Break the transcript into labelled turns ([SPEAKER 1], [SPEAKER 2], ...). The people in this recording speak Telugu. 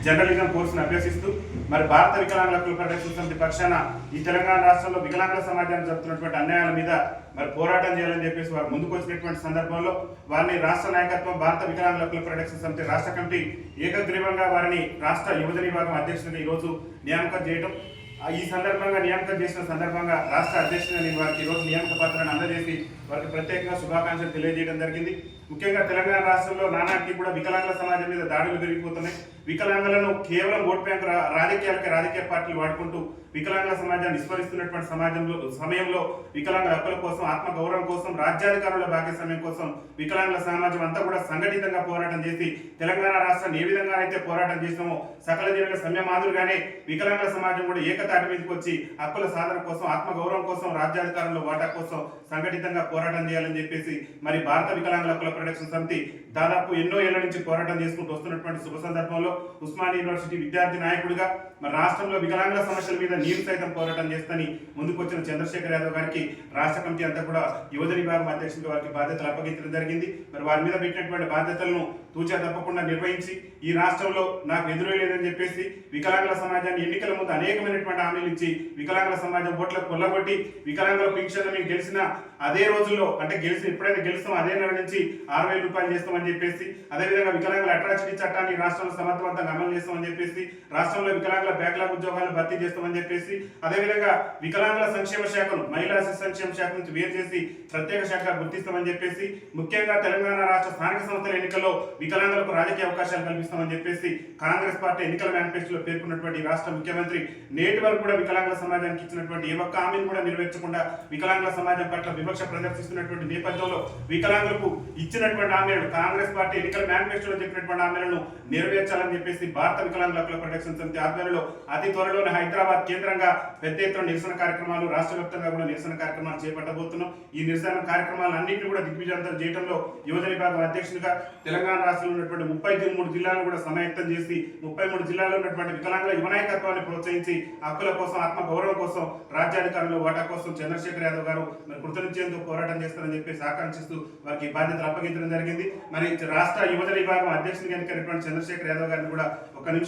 [SPEAKER 1] జర్నలిజం కోర్సును అభ్యసిస్తూ మరి భారత వికలాంగుల హక్కుల పరిరక్షణ సమితి పక్షాన ఈ తెలంగాణ రాష్ట్రంలో వికలాంగుల సమాజానికి జరుగుతున్నటువంటి అన్యాయాల మీద మరి పోరాటం చేయాలని చెప్పేసి వారు ముందుకు వచ్చినటువంటి సందర్భంలో వారిని రాష్ట్ర నాయకత్వం భారత వికలాంగుల హక్కుల పరిరక్షణ సమితి రాష్ట్ర కమిటీ ఏకగ్రీవంగా వారిని రాష్ట్ర యువజన విభాగం అధ్యక్షుడిగా ఈరోజు నియామకం చేయడం, ఈ సందర్భంగా నియామకం చేసిన సందర్భంగా రాష్ట్ర అధ్యక్షుడిగా నేను వారికి ఈరోజు నియామక పత్రాన్ని అందజేసి వారికి ప్రత్యేకంగా శుభాకాంక్షలు తెలియజేయడం జరిగింది. ముఖ్యంగా తెలంగాణ రాష్ట్రంలో నానాటికి కూడా వికలాంగుల సమాజం మీద దాడులు పెరిగిపోతున్నాయి. వికలాంగులను కేవలం ఓట్ బ్యాంక్ రాజకీయ పార్టీలు వాడుకుంటూ వికలాంగుల సమాజాన్ని విస్మరిస్తున్నటువంటి సమయంలో వికలాంగుల హక్కుల కోసం, ఆత్మగౌరవం కోసం, రాజ్యాధికారుల భాగస్వామ్యం కోసం వికలాంగుల సమాజం అంతా కూడా సంఘటితంగా పోరాటం చేసి తెలంగాణ రాష్ట్రాన్ని ఏ విధంగా అయితే పోరాటం చేసినామో సకల జనుల సమ్మె మాదిరిగానే వికలాంగుల సమాజం కూడా ఏకతాటి మీదకి వచ్చి హక్కుల సాధన కోసం, ఆత్మగౌరవం కోసం, రాజ్యాధికారుల వాటా కోసం సంఘటితంగా పోరాటం చేయాలని చెప్పేసి మరి భారత వికలాంగుల హక్కుల పరిరక్షణ సమితి దాదాపు ఎన్నో ఏళ్ల నుంచి పోరాటం చేసుకుంటూ వస్తున్నటువంటి శుభ సందర్భంలో ఉస్మానియా యూనివర్సిటీ విద్యార్థి నాయకుడిగా మరి రాష్ట్రంలో వికలాంగుల సమస్యల మీద నేను సైతం పోరాటం చేస్తని ముందుకు వచ్చిన చంద్రశేఖర్ యాదవ్ గారికి రాష్ట్ర కమిటీ అంతా కూడా యువజన విభాగం అధ్యక్షుడిగా వారికి బాధ్యతలు అప్పగించడం జరిగింది. మరి వారి మీద పెట్టినటువంటి బాధ్యతలను తూచా తప్పకుండా నిర్వహించి ఈ రాష్ట్రంలో నాకు ఎదురే లేదని చెప్పేసి వికలాంగుల సమాజాన్ని ఎన్నికల ముందు అనేకమైనటువంటి హామీలు ఇచ్చి వికలాంగుల సమాజం ఓట్లకు కొల్లగొట్టి వికలాంగుల పింఛన్ మీకు గెలిచిన అదే రోజుల్లో అంటే ఎప్పుడైతే గెలుస్తామో అదే నెల నుంచి 6,000 రూపాయలు చేస్తామని చెప్పేసి, అదేవిధంగా వికలాంగుల అట్రాసిటీ చట్టాన్ని రాష్ట్రంలో సమర్థవంతంగా అమలు చేస్తామని చెప్పేసి, రాష్ట్రంలో వికలాంగుల బ్యాక్లాగ్ ఉద్యోగాలను భర్తీ చేస్తామని చెప్పేసి, అదేవిధంగా వికలాంగుల సంక్షేమ శాఖను మహిళా సంక్షేమ శాఖ నుంచి వేరు చేసి ప్రత్యేక శాఖ గుర్తిస్తామని చెప్పేసి, ముఖ్యంగా తెలంగాణ రాష్ట్ర స్థానిక సంస్థల ఎన్నికల్లో వికలాంగులకు రాజకీయ అవకాశాలు కల్పిస్తామని చెప్పేసి కాంగ్రెస్ పార్టీ ఎన్నికల మేనిఫెస్టోలో పేర్కొన్నటువంటి రాష్ట్ర ముఖ్యమంత్రి నేటి వరకు కూడా వికలాంగుల సమాజానికి ఇచ్చినటువంటి ఏ ఒక్క హామీని కూడా నెరవేర్చకుండా వికలాంగుల సమాజం పట్ల వివక్ష ప్రదర్శిస్తున్నటువంటి నేపథ్యంలో వికలాంగులకు ఇచ్చినటువంటి హామీలను కాంగ్రెస్ పార్టీ ఎన్నికల మేనిఫెస్టోలో చెప్పినటువంటి హామీలను నెరవేర్చాలని చెప్పేసి భారత వికలాంగుల హక్కుల పరిరక్షణ సమితి ఆధ్వర్యంలో అతి త్వరలోనే హైదరాబాద్ కేంద్రంగా పెద్ద ఎత్తున నిరసన కార్యక్రమాలు, రాష్ట్ర వ్యాప్తంగా కూడా నిరసన కార్యక్రమాలు చేపట్టబోతున్నాం. ఈ నిరసన కార్యక్రమాలన్నింటినీ కూడా దిగ్విజయంతం చేయడంలో యువజన విభాగం అధ్యక్షుడిగా తెలంగాణ రాష్ట్రంలో ఉన్నటువంటి 33 జిల్లాలను కూడా సమాయత్తం చేసి 33 జిల్లాల్లో ఉన్నటువంటి వికలాంగుల యువనాయకత్వాన్ని ప్రోత్సహించి హక్కుల కోసం, ఆత్మ గౌరవం కోసం, రాజ్యాధికారుల వాటా కోసం చంద్రశేఖర్ యాదవ్ గారు మరి కృతనిశ్చయంతో పోరాటం చేస్తారని చెప్పేసి ఆకాంక్షిస్తూ వారికి బాధ్యతలు అప్పగించడం జరిగింది. మరి రాష్ట్ర యువజన విభాగం అధ్యక్షుడిగా ఎన్నికైనటువంటి చంద్రశేఖర్ యాదవ్ గారిని కూడా ఒక నిమిషం